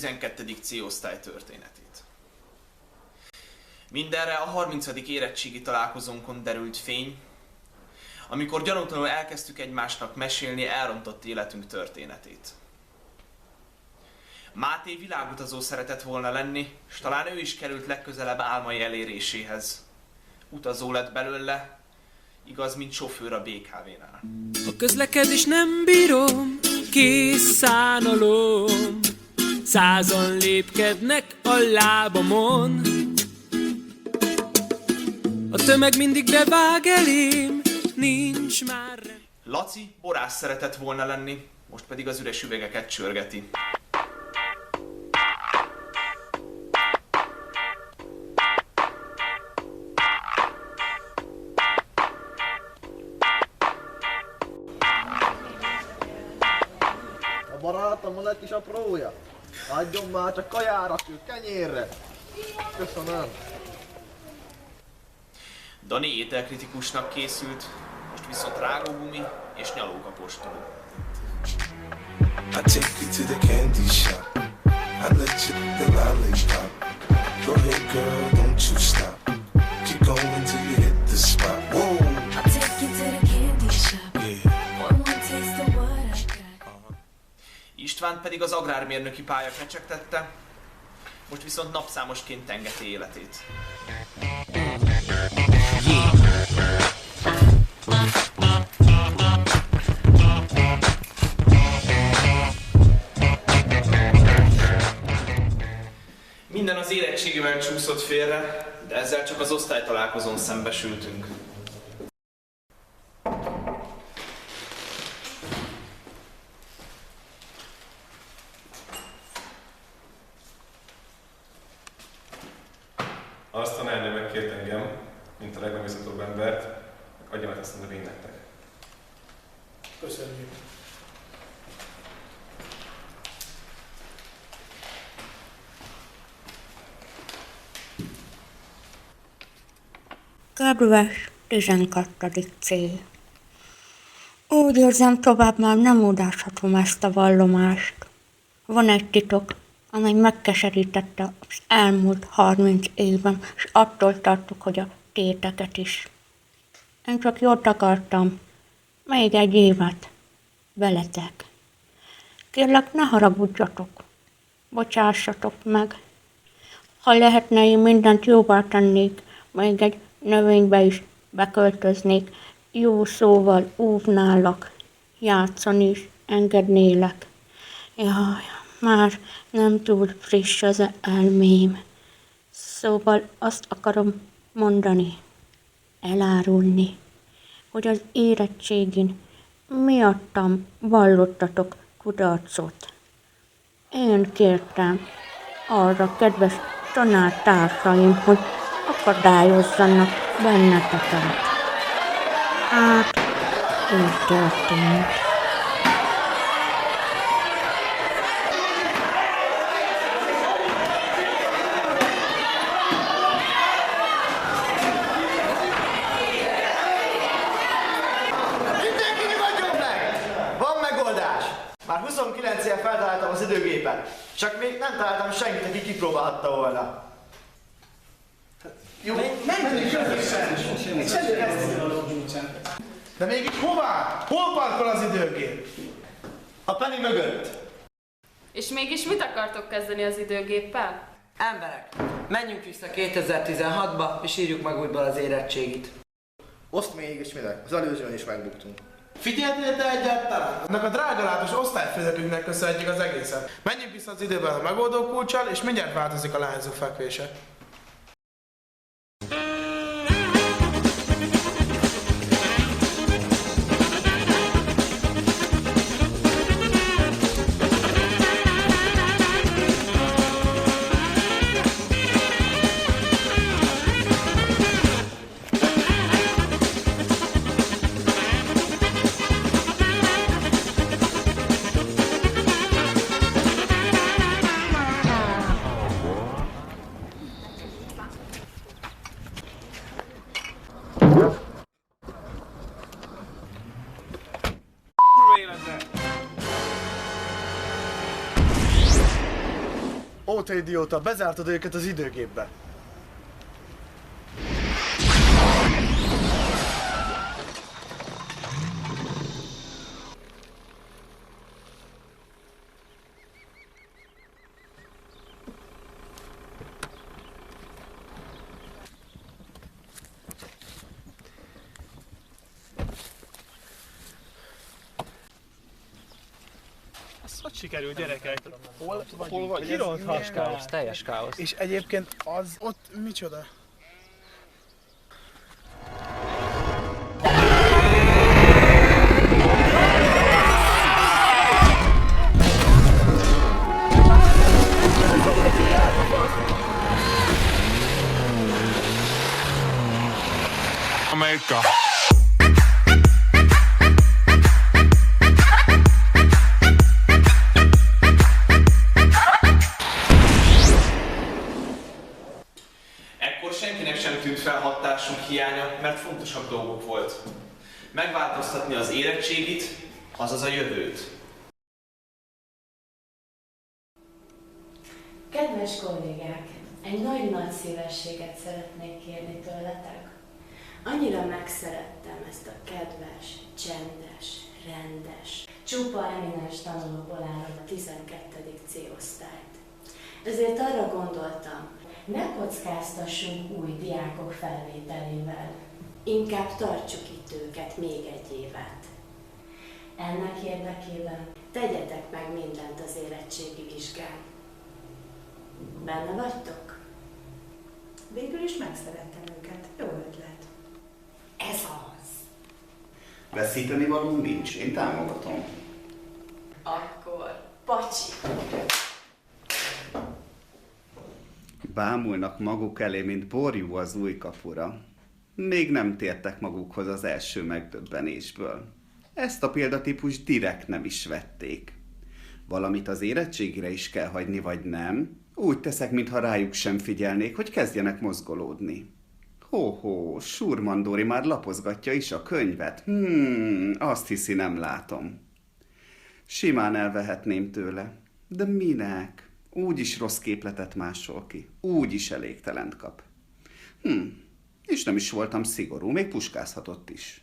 12. C-osztály történetét. Mindenre a 30. érettségi találkozónkon derült fény, amikor gyanútlanul elkezdtük egymásnak mesélni elrontott életünk történetét. Máté világutazó szeretett volna lenni, s talán ő is került legközelebb álmai eléréséhez. Utazó lett belőle, igaz, mint sofőr a BKV-nál. A közlekedés nem bírom, kész szánalom, 100-an lépkednek a lábamon. A tömeg mindig bevág elém, nincs már... Laci borász szeretett volna lenni, most pedig az üres üvegeket csörgeti. A barátom van egy kis aprója. Adjon már csak kajára, kenyérre. Köszönöm. Dani ételkritikusnak készült, most viszont rágógumi és nyalókapostól. I take you to the candy shop. I let you the lollipop. Go ahead, girl, don't you stop. Keep going till you hit the spot. Whoa. I'll take you to the candy shop. Yeah. One more taste of what I got. István pedig az agrármérnöki pálya kecsegtette, most viszont napszámosként tengeti életét. Minden az érettségével csúszott félre, de ezzel csak az osztálytalálkozón szembesültünk. Azt tanárnő megkért engem, mint a legmegbízhatóbb embert, hogy adjam át ezt a növényt nektek. Köszönjük. Kedves 12. C. Úgy érzem, tovább már nem ódáshatom ezt a vallomást. Van egy titok, amely megkeserítette az elmúlt 30 évem, és attól tartok, hogy a téteket is. Én csak jót akartam, még egy évet, veletek. Kérlek, ne haragudjatok, bocsássatok meg. Ha lehetne, én mindent jóvá tennék, még egy növénybe is beköltöznék, jó szóval óvnálak, játszani is engednélek. Jaj, már nem túl friss az elmém. Szóval azt akarom mondani, elárulni, hogy az érettségin miattam vallottatok kudarcot. Én kértem arra kedves tanártársaim, hogy akadályozzanak benneteket. Hát, így történt. Mindenki nyugodjon meg! Van megoldás! Már 29 éve feltaláltam az időgépet. Csak még nem találtam senkit, aki kipróbálhatta volna. Jó, menjünk De mégis hová? Hol parkol az időgép? a Penny mögött. És mégis mit akartok kezdeni az időgéppel? Emberek, menjünk vissza 2016-ba, és írjuk meg újból az érettségit. Oszt mégis minek? Az előzőn is megbuktunk. Figyeltél te egyáltalán? Annak a drágalátos osztályfőnökünknek köszönhetjük az egészet. Menjünk vissza az időben a megoldó kulccsal, és mindjárt változik a lányzó fekvése. Ó, te idióta, bezártad őket az időgépbe. Hogy sikerült, gyerekek? Hol vagy? Teljes káosz, teljes káosz. És egyébként az ott micsoda? America. Ekkor senkinek sem tűnt fel hatásunk hiánya, mert fontosabb dolgok volt. Megváltoztatni az érettségit, azaz a jövőt. Kedves kollégák, egy nagy-nagy szívességet szeretnék kérni tőletek. Annyira megszerettem ezt a kedves, csendes, rendes, csupa eminens tanulóból álló 12. C-osztályt. Ezért arra gondoltam, ne kockáztassunk új diákok felvételével. Inkább tartsuk itt őket még egy évet. Ennek érdekében tegyetek meg mindent az érettségi vizsgán. Benne vagytok? Végül is megszerettem őket. Jó ötlet. Ez az. Veszíteni való nincs, én támogatom. Akkor, pacsi! Bámulnak maguk elé, mint borjú az új kapura. Még nem tértek magukhoz az első megdöbbenésből. Ezt a példatípus direkt nem is vették. Valamit az érettségire is kell hagyni, vagy nem? Úgy teszek, mintha rájuk sem figyelnék, hogy kezdjenek mozgolódni. Hó-hó, Surman Dóri már lapozgatja is a könyvet. Azt hiszi, nem látom. Simán elvehetném tőle. De minek? Úgyis rossz képletet másol ki. Úgyis elégtelent kap. És nem is voltam szigorú, még puskázhatott is.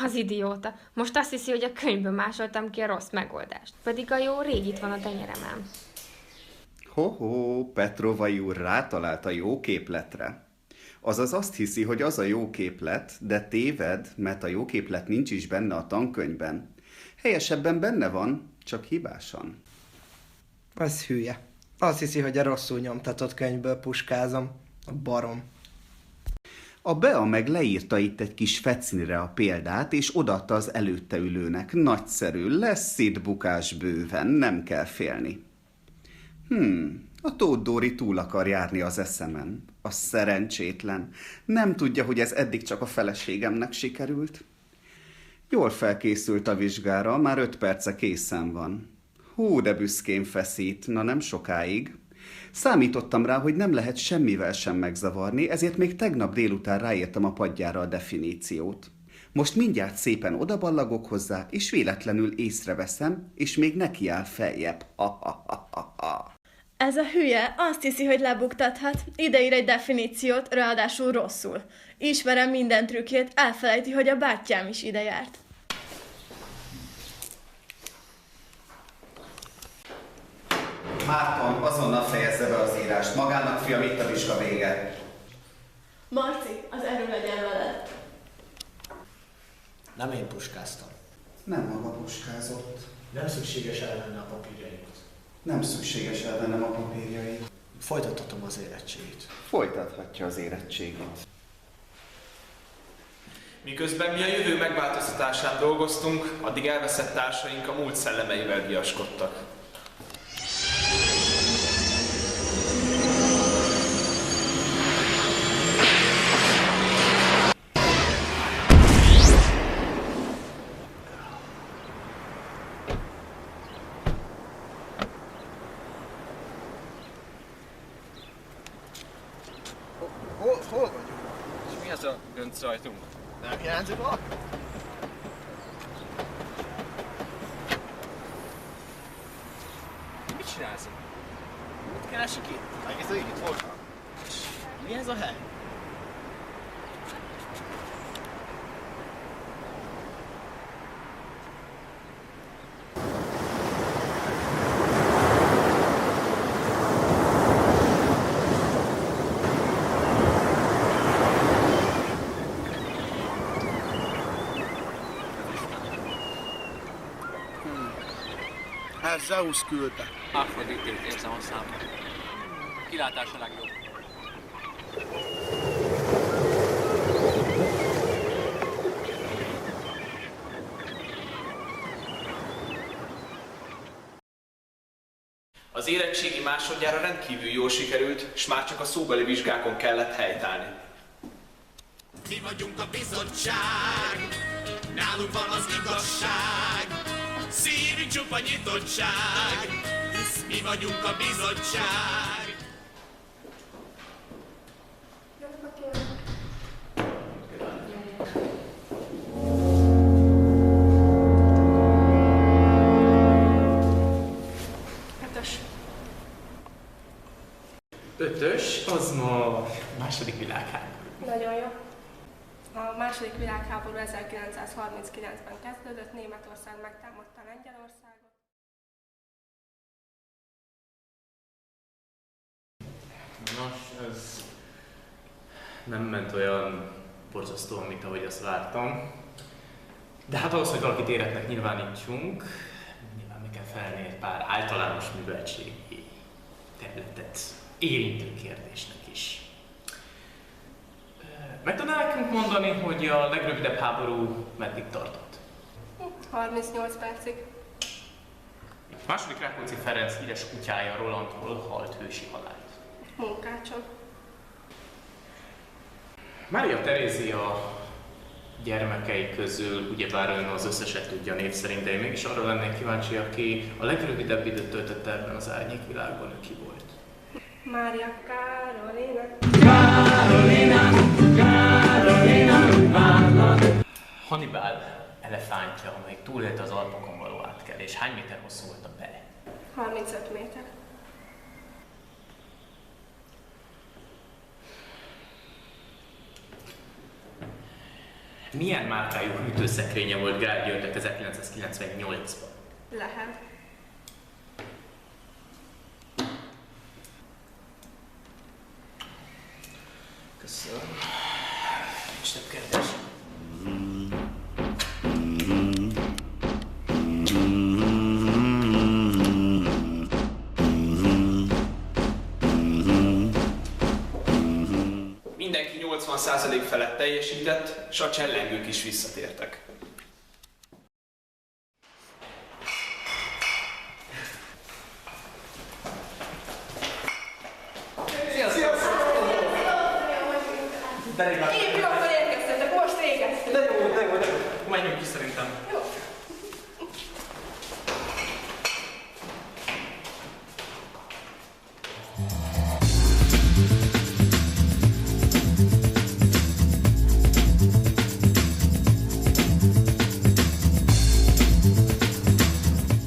Az idióta. Most azt hiszi, hogy a könyvből másoltam ki a rossz megoldást. Pedig a jó rég itt van a tenyeremen. Ho-ho, Petrovai úr rátalált a jó képletre. Azaz azt hiszi, hogy az a jó képlet, de téved, mert a jó képlet nincs is benne a tankönyvben. Helyesebben benne van, csak hibásan. Az hülye. Azt hiszi, hogy a rosszul nyomtatott könyvből puskázom. A barom. A Bea meg leírta itt egy kis fecnire a példát, és odaadta az előtte ülőnek. Nagyszerű, lesz itt bukás bőven, nem kell félni. A Tóth Dóri túl akar járni az eszemen. A szerencsétlen. Nem tudja, hogy ez eddig csak a feleségemnek sikerült. Jól felkészült a vizsgára, már 5 perce készen van. Hú, de büszkén feszít, na nem sokáig. Számítottam rá, hogy nem lehet semmivel sem megzavarni, ezért még tegnap délután ráírtam a padjára a definíciót. Most mindjárt szépen odaballagok hozzá, és véletlenül észreveszem, és még nekiáll feljebb. Ez a hülye azt hiszi, hogy lebuktathat, ideír egy definíciót, ráadásul rosszul. Ismerem minden trükkjét, elfelejti, hogy a bátyám is ide járt. Márton, azonnal fejezze be az írást. Magának, fiam, itt a vizsga vége. Marci, az erő legyen veled. Nem én puskáztam. Nem maga puskázott. Nem szükséges elvenni a papírjait. Nem szükséges elvennem a papírjait. Folytathatom az érettségit. Folytathatja az érettségit. Miközben mi a jövő megváltoztatásán dolgoztunk, addig elveszett társaink a múlt szellemeivel viaskodtak. Hol vagyunk? És mi ez a göncrajtunk? Nem hiányzik valami? Mit csinál? keresik itt? Egész végig itt voltam. Mi ez a hely? Hát Zeus küldte. Afroditét érzem a számban. Kilátás a legjobb. Az érettségi másodjára rendkívül jól sikerült, s már csak a szóbeli vizsgákon kellett helytállni. Mi vagyunk a bizottság, nálunk van az igazság, szívünk csupa nyitottság, hisz mi vagyunk a bizottság. Ötös, az ma második világháború. Nagyon jó. A második világháború 1939-ben kezdődött, Németország megtámadta Lengyelországot. Nos, ez nem ment olyan borzasztóan, mint ahogy azt vártam. De hát ahhoz, hogy valakit éretnek nyilvánítsunk, nyilván meg kell felelni egy pár általános műveltségi területet érintő kérdésnek is. Meg tudná nekünk mondani, hogy a legrövidebb háború meddig tartott? 38 percig. Második Rákóczi Ferenc híres kutyája Rolandból halt hősi halált. Munkácson. Mária Terézia gyermekei közül, ugyebár ön az összeset tudja név szerint, de én mégis arra lennék kíváncsi, aki a legrövidebb időt töltötte ebben az árnyékvilágban, ő ki volt? Mária Karolina. Hannibal elefántja, amelyik túlélte az Alpokon való átkelés. Hány méter hosszú volt a bele? 35 méter. Milyen márkájú hűtőszekrénye volt Gál Györgynek 1998-ban? Lehet. Köszönöm. És több kérdés? Mindenki 80% felett teljesített, s a csellengők is visszatértek. Épp jó, akkor érkeztetek, most végeztünk. De jó. Menjünk ki szerintem. Jó.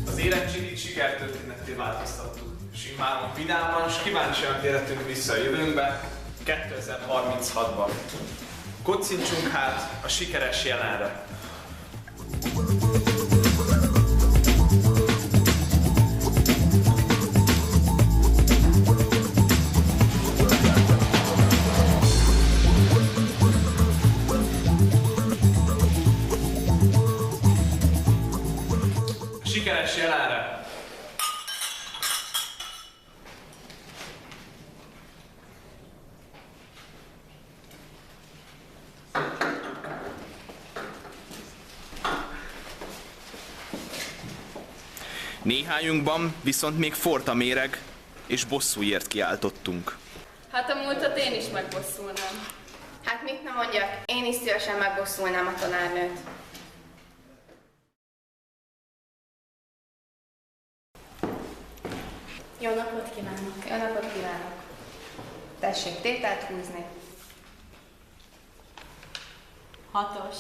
Az érettségit sikertörténetté változtattuk. És immáron vidáman, és kíváncsian térhetünk vissza a jövőnkbe, 2036-ban. Kocincsunk hát a sikeres jelenre. A sikeres jelenre. Néhányunkban viszont még forrt a méreg, és bosszúért kiáltottunk. Hát a múltat én is megbosszulnám. Hát mit nem mondjak, én is szívesen megbosszulnám a tanárnőt. Jó napot kívánok! Jó napot kívánok! Tessék tételt húzni. 6-os.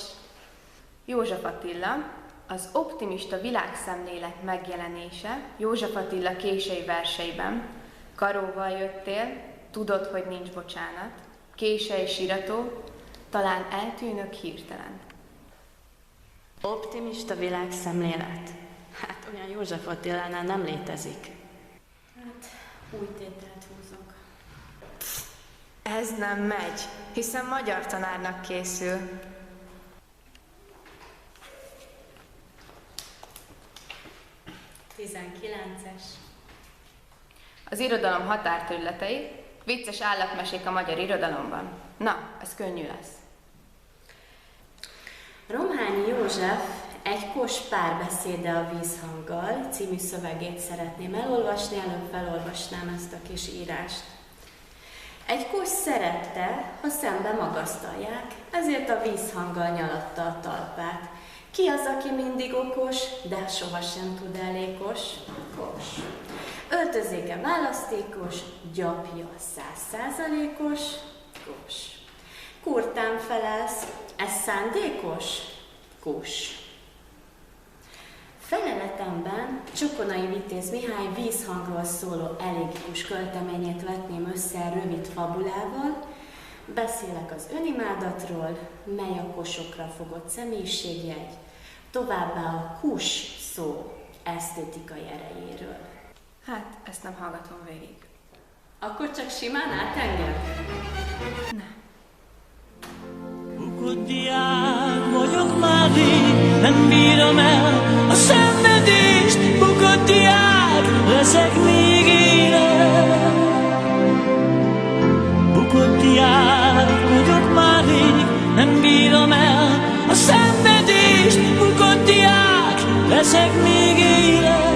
József Attila, az optimista világszemlélet megjelenése József Attila késői verseiben Karóval jöttél, tudod, hogy nincs bocsánat, késői sirató, talán eltűnök hirtelen. Optimista világszemlélet. Hát olyan József Attilánál nem létezik. Hát, új tételt húzok. Ez nem megy, hiszen magyar tanárnak készül. Tizenkilences. Az irodalom határterületei, vicces állatmesék a magyar irodalomban. Na, ez könnyű lesz. Romhányi József Egy kos párbeszéde a vízhanggal című szövegét szeretném elolvasni, előbb felolvasnám ezt a kis írást. Egy kos szerette, ha szembe magasztalják, ezért a vízhanggal nyalatta a talpát. Ki az, aki mindig okos, de sohasem tud elékos? Kos. Öltözéke választékos, gyapja 100%-os? Kos. Kurtán felelsz, ez szándékos? Kos. Feleletemben Csokonai Vitéz Mihály vízhangról szóló elegikus költeményét vetném össze rövid fabulával, beszélek az önimádatról, mely a kosokra fogott személyiségjegy, továbbá a kus szó esztétikai erejéről. Hát, ezt nem hallgatom végig. Akkor csak simán átenged? Nem. Bukott diák vagyok már rég, nem bírom el a szenvedést, bukott diák, leszek még élet. Bukott diák vagyok már rég, nem bírom el a szenvedést, bukott diák, leszek még élet.